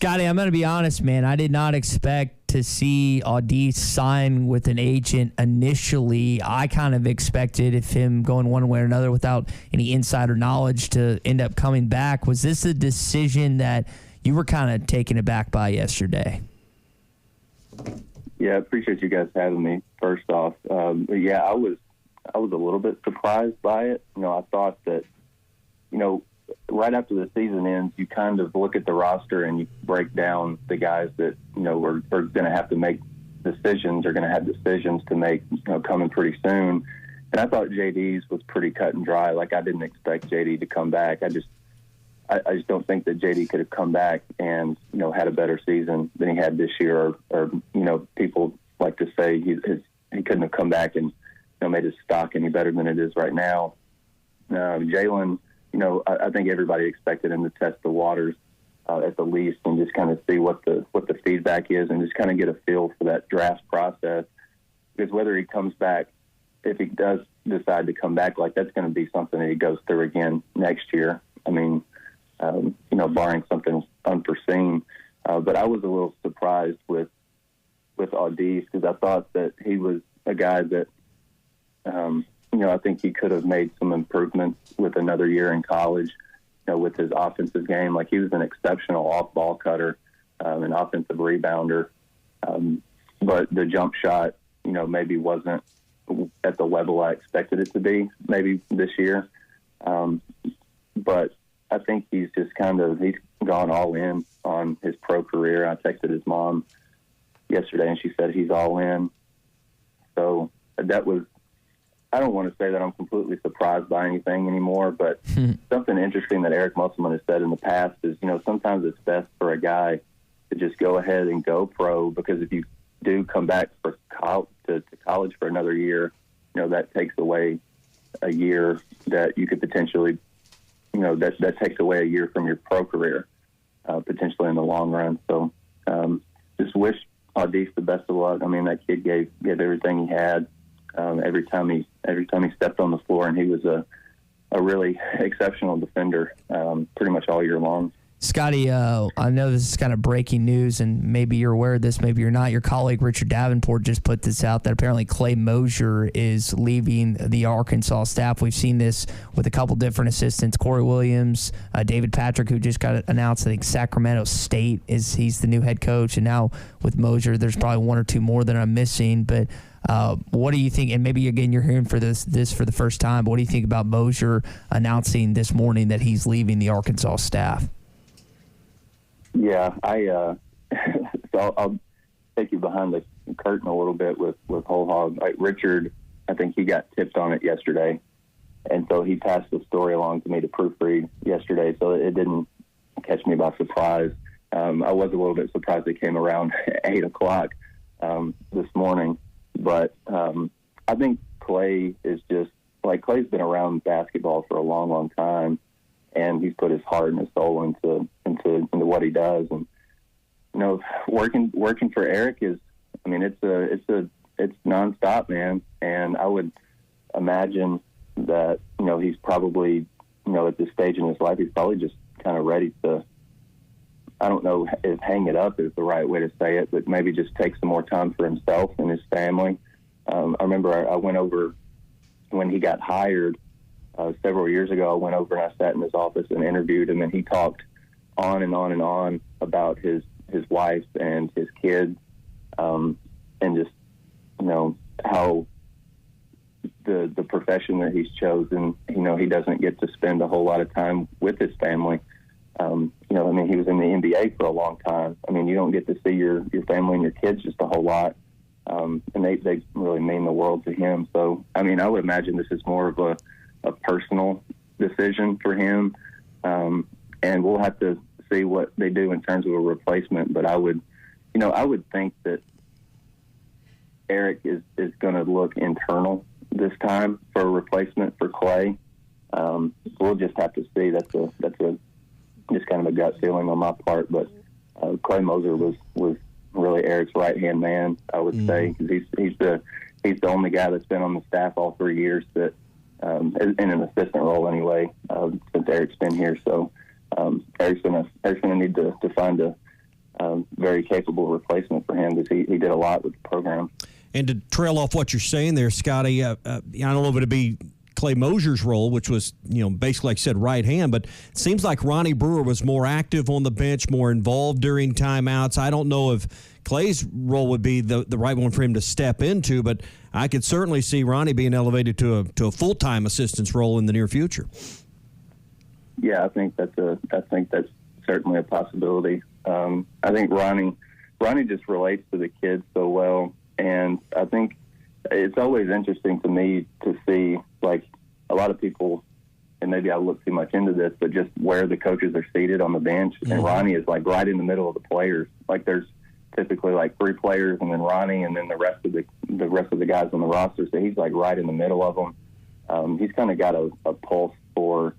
Scottie, I'm going to be honest, man. I did not expect to see Audis sign with an agent initially. I kind of expected if him going one way or another without any insider knowledge to end up coming back. Was this a decision that you were kind of taken aback by yesterday? Yeah, I appreciate you guys having me, first off. But yeah, I was a little bit surprised by it. I thought that, right after the season ends, you kind of look at the roster and you break down the guys that, are going to have to make decisions, are going to have decisions to make, coming pretty soon. And I thought JD's was pretty cut and dry. Like, I didn't expect JD to come back. I just don't think that JD could have come back and, had a better season than he had this year. Or people like to say he couldn't have come back and, made his stock any better than it is right now. Jalen, I think everybody expected him to test the waters at the least and just kind of see what the feedback is and just kind of get a feel for that draft process. Because whether he comes back, if he does decide to come back, like, that's going to be something that he goes through again next year. I mean, barring something unforeseen. But I was a little surprised with Audis because I thought that he was a guy that, I think he could have made some improvements with another year in college, with his offensive game. Like, he was an exceptional off-ball cutter, an offensive rebounder. But the jump shot, maybe wasn't at the level I expected it to be maybe this year. But I think he's gone all in on his pro career. I texted his mom yesterday, and she said he's all in. So that was, I don't want to say that I'm completely surprised by anything anymore, but something interesting that Eric Musselman has said in the past is, sometimes it's best for a guy to just go ahead and go pro, because if you do come back to college for another year, that takes away a year that you could potentially, that takes away a year from your pro career, potentially in the long run. So just wish Audis the best of luck. I mean, that kid gave everything he had every time he stepped on the floor, and he was a really exceptional defender pretty much all year long. Scottie, I know this is kind of breaking news, and maybe you're aware of this, maybe you're not. Your colleague Richard Davenport just put this out that apparently Clay Moser is leaving the Arkansas staff. We've seen this with a couple different assistants, Corey Williams, David Patrick, who just got announced. I think Sacramento State he's the new head coach, and now with Moser, there's probably one or two more that I'm missing. But what do you think? And maybe again, you're hearing for this for the first time. But what do you think about Moser announcing this morning that he's leaving the Arkansas staff? Yeah, so I'll take you behind the curtain a little bit with Whole Hog. Like, Richard, I think he got tipped on it yesterday, and so he passed the story along to me to proofread yesterday, so it didn't catch me by surprise. I was a little bit surprised it came around 8 o'clock this morning, but I think Clay is just, like, Clay's been around basketball for a long, long time, and he's put his heart and his soul into what he does. And working for Eric is, I mean, it's nonstop, man. And I would imagine that he's probably at this stage in his life, he's probably just kind of ready to, I don't know if hang it up is the right way to say it, but maybe just take some more time for himself and his family. I remember I went over when he got hired. Several years ago, I went over and I sat in his office and interviewed him, and he talked on and on and on about his wife and his kids, and just how the profession that he's chosen. He doesn't get to spend a whole lot of time with his family. He was in the NBA for a long time. I mean, you don't get to see your family and your kids just a whole lot, and they really mean the world to him. So, I mean, I would imagine this is more of a personal decision for him, and we'll have to see what they do in terms of a replacement. But I would think that Eric is going to look internal this time for a replacement for Clay. We'll just have to see. That's just kind of a gut feeling on my part. But Clay Moser was really Eric's right hand man, I would say, because he's the only guy that's been on the staff all 3 years that. In an assistant role anyway, since Eric's been here. So Eric's gonna need to find a very capable replacement for him because he did a lot with the program. And to trail off what you're saying there, Scottie, I don't know if it'd be Clay Moser's role, which was, basically, like I said, right hand, but it seems like Ronnie Brewer was more active on the bench, more involved during timeouts. I don't know if Clay's role would be the right one for him to step into, but I could certainly see Ronnie being elevated to a full-time assistance role in the near future. Yeah, I think that's certainly a possibility. I think Ronnie just relates to the kids so well, and I think it's always interesting to me to see, like, a lot of people, and maybe I look too much into this, but just where the coaches are seated on the bench, and Ronnie is, like, right in the middle of the players. Like, there's typically, like, 3 players, and then Ronnie, and then the rest of the guys on the roster, so he's, like, right in the middle of them. He's kind of got a pulse for,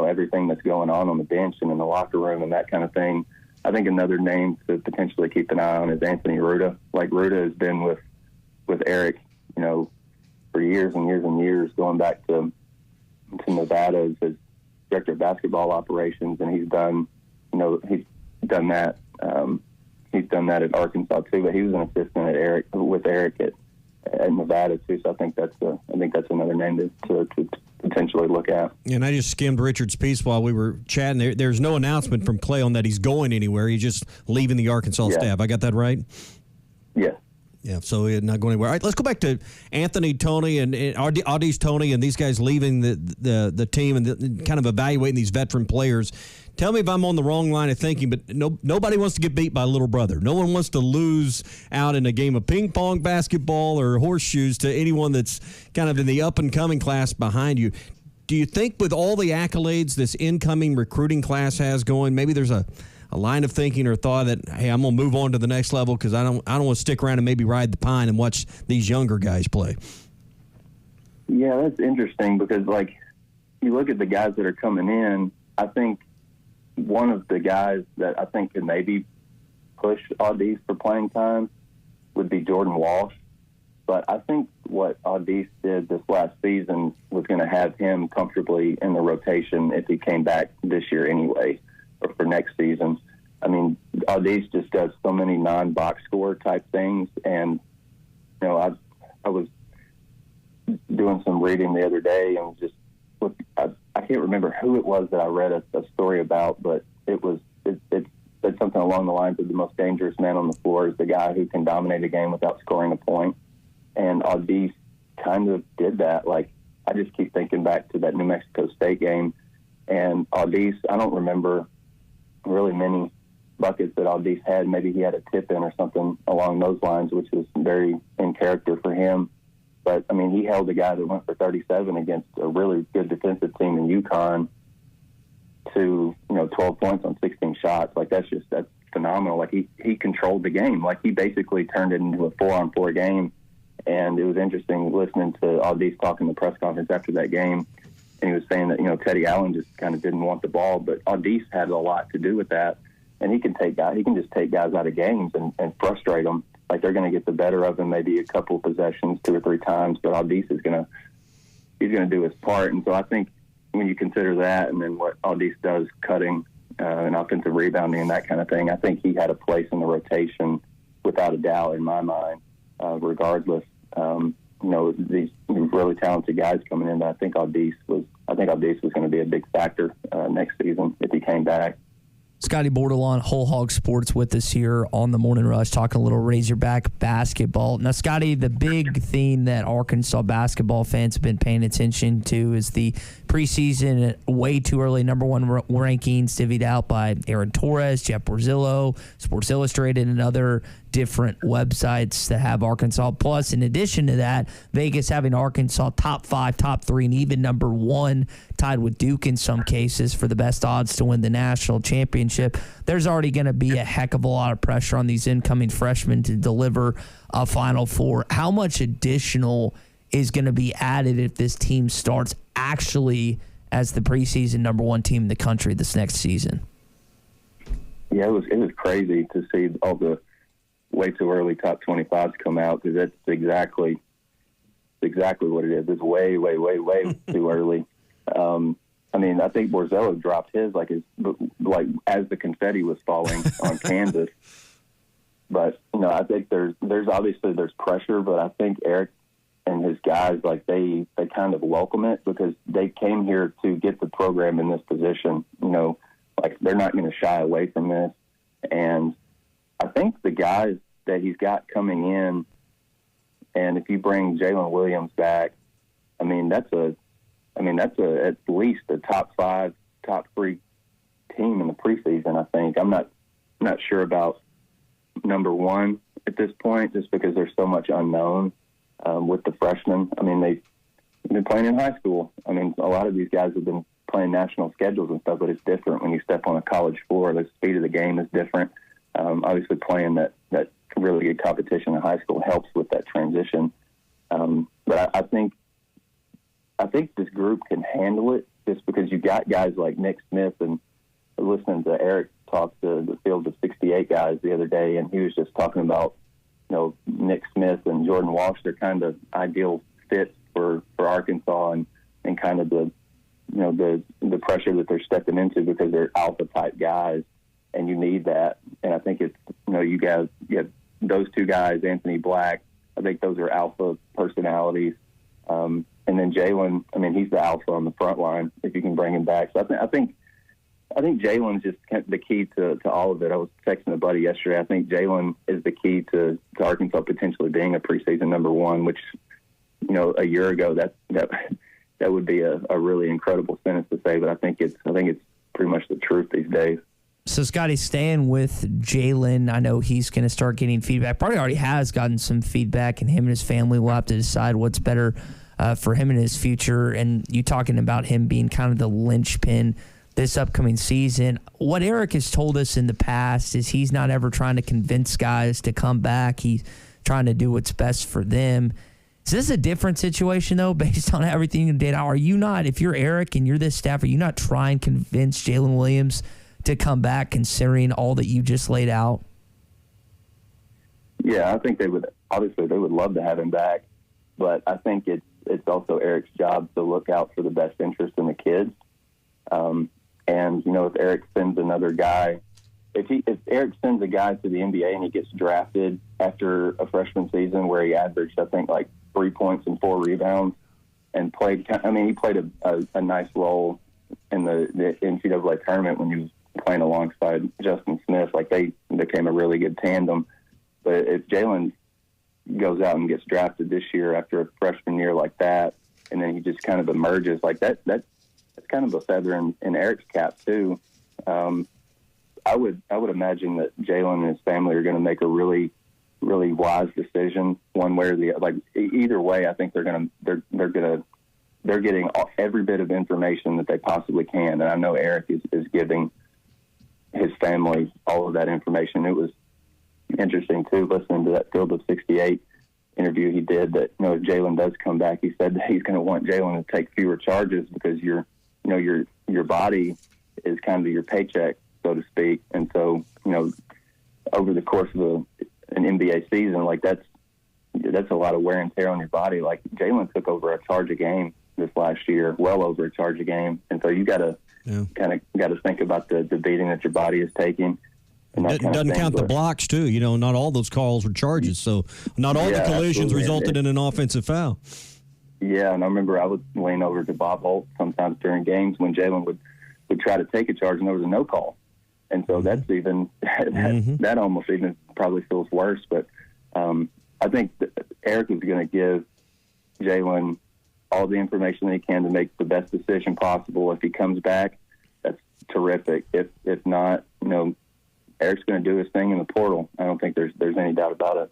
everything that's going on the bench and in the locker room and that kind of thing. I think another name to potentially keep an eye on is Anthony Ruda. Like, Ruda has been with Eric, for years and years and years, going back to Nevada as director of basketball operations, and he's done that. He's done that at Arkansas too, but he was an assistant with Eric at Nevada too. So I think that's another name to potentially look at. And I just skimmed Richard's piece while we were chatting. There's no announcement from Clay on that he's going anywhere. He's just leaving the Arkansas staff. I got that right? Yes. Yeah, so he's not going anywhere. All right, let's go back to Anthony, Toney, and Audis Toney, and these guys leaving the team and kind of evaluating these veteran players. Tell me if I'm on the wrong line of thinking, but nobody wants to get beat by a little brother. No one wants to lose out in a game of ping pong, basketball, or horseshoes to anyone that's kind of in the up-and-coming class behind you. Do you think with all the accolades this incoming recruiting class has going, maybe there's a line of thinking or thought that, hey, I'm going to move on to the next level because I don't want to stick around and maybe ride the pine and watch these younger guys play? Yeah, that's interesting because, like, you look at the guys that are coming in, I think one of the guys that I think could maybe push Audis for playing time would be Jordan Walsh. But I think what Audis did this last season was going to have him comfortably in the rotation if he came back this year anyway, or for next season. I mean, Audis just does so many non-box score type things. And, I was doing some reading the other day and just I can't remember who it was that I read a story about, but it said something along the lines of the most dangerous man on the floor is the guy who can dominate a game without scoring a point. And Audis kind of did that. Like, I just keep thinking back to that New Mexico State game. And Audis, I don't remember really many buckets that Audis had. Maybe he had a tip-in or something along those lines, which was very in character for him. But, I mean, he held a guy that went for 37 against a really good defensive team in UConn to, 12 points on 16 shots. Like, that's phenomenal. Like, he controlled the game. Like, he basically turned it into a 4-on-4 game. And it was interesting listening to Audis talk in the press conference after that game. And he was saying that, Teddy Allen just kind of didn't want the ball. But Audis had a lot to do with that. And he can just take guys out of games and frustrate them. Like, they're going to get the better of him maybe a couple of possessions 2 or 3 times, but Audis is going to do his part. And so I think when you consider that and then what Audis does cutting and offensive rebounding and that kind of thing, I think he had a place in the rotation without a doubt in my mind, regardless. These really talented guys coming in, but I think Audis was going to be a big factor next season if he came back. Scottie Bordelon, Whole Hog Sports, with us here on the Morning Rush, talking a little Razorback basketball. Now, Scottie, the big theme that Arkansas basketball fans have been paying attention to is the preseason way too early number 1 rankings divvied out by Aaron Torres, Jeff Borzillo, Sports Illustrated, and other different websites that have Arkansas. Plus, in addition to that, Vegas having Arkansas top 5, top 3, and even number 1, tied with Duke in some cases for the best odds to win the national championship. There's already going to be a heck of a lot of pressure on these incoming freshmen to deliver a Final Four. How much additional is going to be added if this team starts actually as the preseason number 1 team in the country this next season? Yeah, it was crazy to see all the way too early top 25s come out, because that's exactly what it is. It's way, way, way, way too early. I mean, I think Borzello dropped his like as the confetti was falling on Kansas. But I think there's obviously pressure, but I think Eric and his guys, like they kind of welcome it because they came here to get the program in this position. Like they're not going to shy away from this. And I think the guys that he's got coming in, and if you bring Jalen Williams back, that's at least a top 5, top 3 team in the preseason. I think I'm not sure about number 1 at this point, just because there's so much unknown with the freshmen. They've been playing in high school. A lot of these guys have been playing national schedules and stuff, but it's different when you step on a college floor. The speed of the game is different. Obviously, playing that really good competition in high school helps with that transition. But I think this group can handle it just because you got guys like Nick Smith, and listening to Eric talk to the Field of 68 guys the other day, and he was just talking about, Nick Smith and Jordan Walsh. They're kind of ideal fits for Arkansas and kind of the pressure that they're stepping into because they're alpha type guys, and you need that. And I think it's, you have those 2 guys, Anthony Black. I think those are alpha personalities. And then Jalen, he's the alpha on the front line if you can bring him back. So I think Jalen's just the key to all of it. I was texting a buddy yesterday. I think Jalen is the key to Arkansas potentially being a preseason number 1, which, a year ago that would be a really incredible sentence to say, but I think it's pretty much the truth these days. So, Scottie, staying with Jalen, I know he's going to start getting feedback. Probably already has gotten some feedback, and him and his family will have to decide what's better for him in his future. And you talking about him being kind of the linchpin this upcoming season. What Eric has told us in the past is he's not ever trying to convince guys to come back. He's trying to do what's best for them. Is this a different situation, though, based on everything you did? Are you not, if you're Eric and you're this staff, are you not trying to convince Jalen Williams to come back considering all that you just laid out? Yeah, I think they would love to have him back, but I think it's also Eric's job to look out for the best interest in the kids. And if Eric sends another guy, if Eric sends a guy to the NBA and he gets drafted after a freshman season where he averaged, I think, like 3 points and 4 rebounds and played, he played a nice role in the NCAA tournament when he was playing alongside Justin Smith. Like they became a really good tandem. But if Jalen goes out and gets drafted this year after a freshman year like that, and then he just kind of emerges like that's kind of a feather in Eric's cap too. I would imagine that Jalen and his family are going to make a really, really wise decision one way or the other. Like either way, I think they're getting every bit of information that they possibly can. And I know Eric is giving his family all of that information. It was interesting too, listening to that Field of 68 interview he did, that if Jalen does come back, he said that he's going to want Jalen to take fewer charges because your body is kind of your paycheck, so to speak. And so, over the course of an NBA season, like that's a lot of wear and tear on your body. Like Jalen took over a charge a game this last year, well over a charge a game. And so you got to think about the beating that your body is taking. It doesn't count the blocks, too. Not all those calls were charges, so not all the collisions resulted in an offensive foul. Yeah, and I remember I would lean over to Bob Holt sometimes during games when Jalen would try to take a charge and there was a no call. And so that's even that almost even probably feels worse. But I think that Eric is going to give Jalen all the information that he can to make the best decision possible. If he comes back, that's terrific. If not, Eric's going to do his thing in the portal. I don't think there's any doubt about it.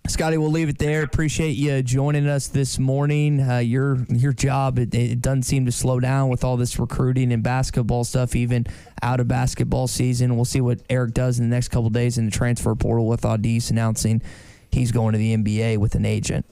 Scottie, we'll leave it there. Appreciate you joining us this morning. Your job, it doesn't seem to slow down with all this recruiting and basketball stuff, even out of basketball season. We'll see what Eric does in the next couple of days in the transfer portal with Audis announcing he's going to the NBA with an agent.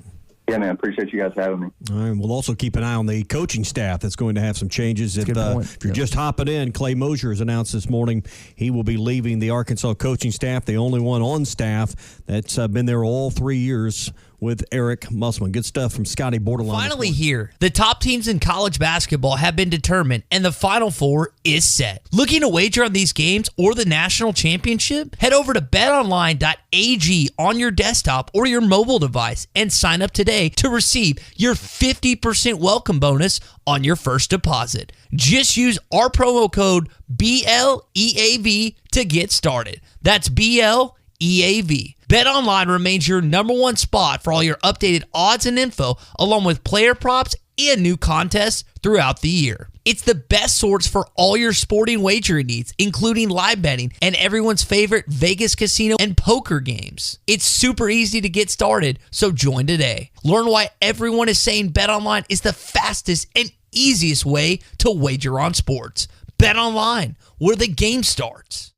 Yeah, man. Appreciate you guys having me. All right. We'll also keep an eye on the coaching staff that's going to have some changes. If you're just hopping in, Clay Moser has announced this morning he will be leaving the Arkansas coaching staff, the only one on staff that's been there all 3 years with Eric Musselman. Good stuff from Scottie Bordelon. Finally here, the top teams in college basketball have been determined, and the Final Four is set. Looking to wager on these games or the national championship? Head over to betonline.ag on your desktop or your mobile device and sign up today to receive your 50% welcome bonus on your first deposit. Just use our promo code BLEAV to get started. That's BLEAV. BetOnline remains your number one spot for all your updated odds and info, along with player props and new contests throughout the year. It's the best source for all your sporting wagering needs, including live betting and everyone's favorite Vegas casino and poker games. It's super easy to get started, so join today. Learn why everyone is saying BetOnline is the fastest and easiest way to wager on sports. BetOnline, where the game starts.